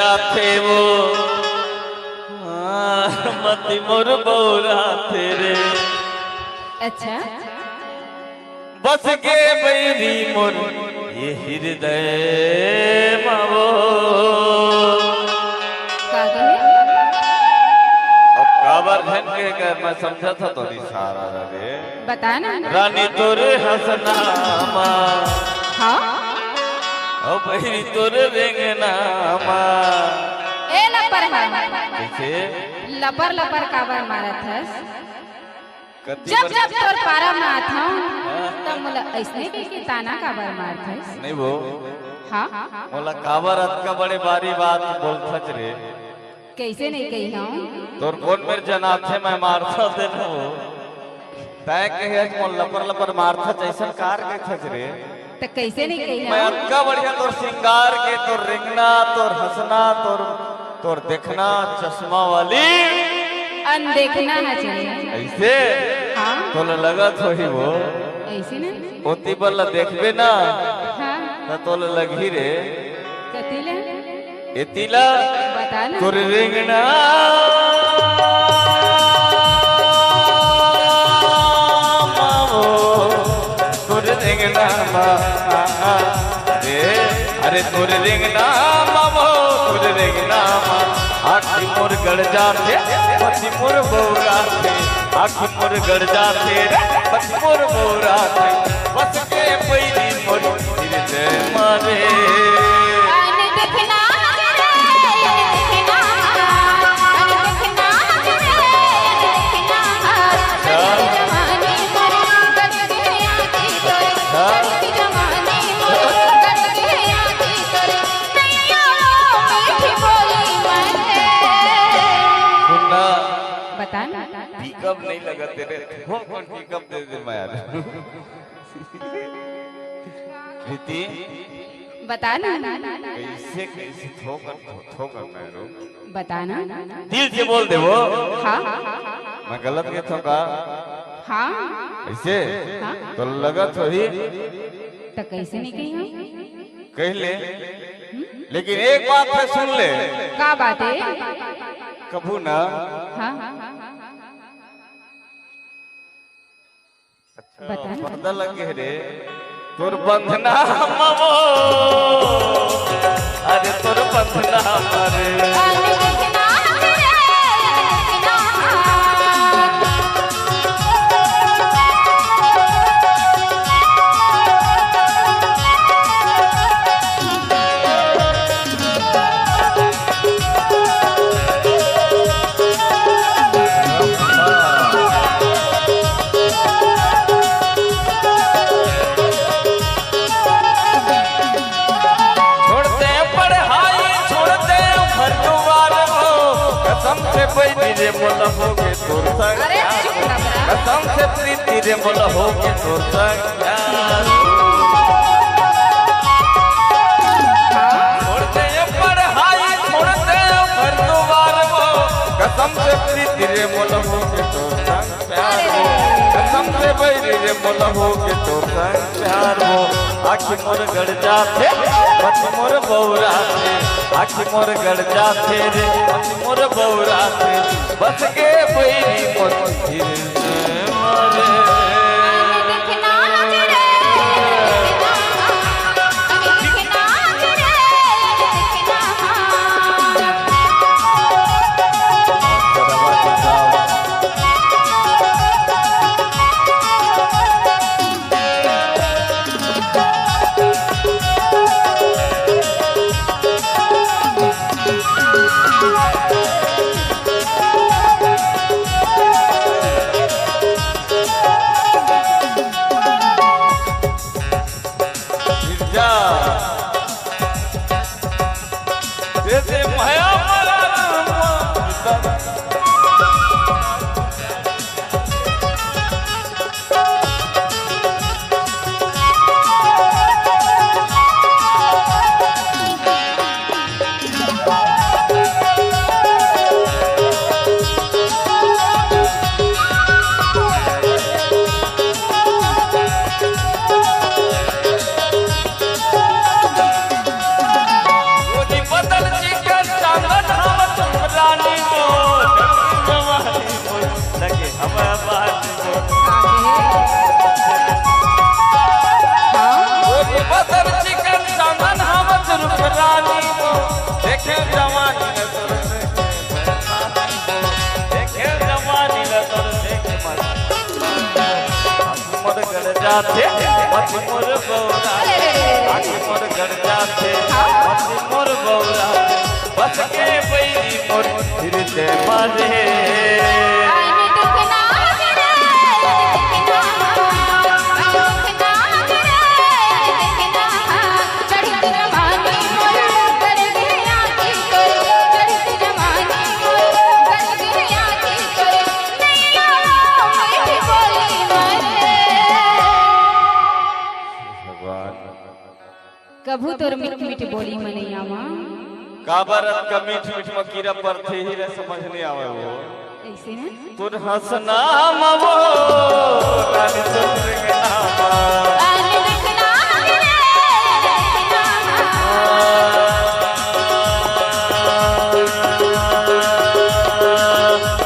जाते वो मती मोर बौरा तेरे। अच्छा बस के बैरी मोर ये हृदय मावो। अब काबर धन के कर मैं समझा था तो नहीं सारा रे बता ना रानी तोरे हसना मा। हाँ ओ बैरी तोरे रेंगना मा। ए लपर है कैसे लपर लपर काबर मारत है। जब जब तोर पारा में आत हूं तब मोला ऐसने के ताना काबर मारत है। नहीं वो हाँ मोला काबर अत का बड़े बारी बात बोल सच रे। कैसे नहीं कही हूं तोर कौन मेरे जनाथे मैं मारता दे न हो तय कहे मोल लपर लपर मारता जैसन कार के खच रे। तो कैसे नहीं कही मैं हूं अतका बढ़िया तोर सिंगार के तोर रिंगना तोर हंसना तोर देखना चश्मा वाली अनदेखना है चाहिए ऐसे हाँ तो लगा तो ही वो ऐसे ना ओती बल्ला देखबे ना हाँ ना तो लगी रे कतीले एतीला बता ना तोर रिंगना मावो तोर रिंगना मा। अरे तोर रिंगना मावो तोर रिंगना मा। आखी मोर गड़ जाते पति मोर बौरा थे। आखी मोर गड़ जाते पति मोर बौरा थे। बस के पैरी मोर हृदय मारे। अनदेखना रे अनदेखना अनदेखना रे अनदेखना जवानी मोर गट गया की तोरे गट जवानी मोर गट गया की तोरे नैया मीठी बोली मैंने सुनना बता ना पिकअप नहीं लगा तेरे हो कौन पिकअप दे दे मैं यार। प्रीति बता ना कैसे कैसे ठोकर मैं रो बता ना दिल से बोल दे वो हाँ मैं गलत के ठोका हाँ ऐसे हाँ तो लगा तो ही तो कैसे नहीं कही हूं कह ले लेकिन एक बात है सुन ले का बात है कभू ना हाँ बता ना पर्दा लगे रे तोर बंधना मवो। अरे तोर बंधना मरे अनदेखना रे अनदेखना छोड़ते पढ़ाई छोड़ते घर द्वार हो। कसम से बैठी रे मोल होगे तोर संग अरे चुप ना बड़ा कसम से प्रीति रे मोल होगे तोर संग छोड़ते पढ़ाई छोड़ते घर द्वार हो। कसम से प्रीति रे मोल होगे तोर संग प्यार हो। कसम से बैरी रे मोल होगे तोर संग प्यार हो। आखी मोर गड़ जाते पति मोर बौरा थे। आखी मोर गड़ जाते रे पति मोर बौरा थे। बस के बैरी मोर हृदय मारे। अनदेखना रे अनदेखना अनदेखना रे रानी वो देखे जवानी न तोर देखे जवानी न तोर देखे मोर गड़ जाते मत मोर बौरा आगे मोर गड़ जाते मत मोर बौरा बस के बैरी मोर फिर से मारे कभू तोर मीठ मीठ बोली मनैया माँ काबरत का मीठ मीठ मकीरा पर थे ही रे समझ नहीं आवे वो ऐसे ना तुर हंसना मवो रानी सुंदर नामा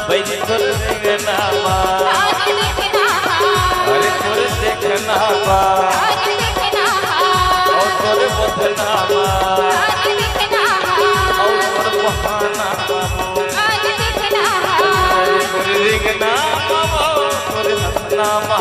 बैरी सुंदर नामा अरे तुर देखना बा तोरे बदनामा और तोर बहाना तोरे रिंगना तोरे हंसनामा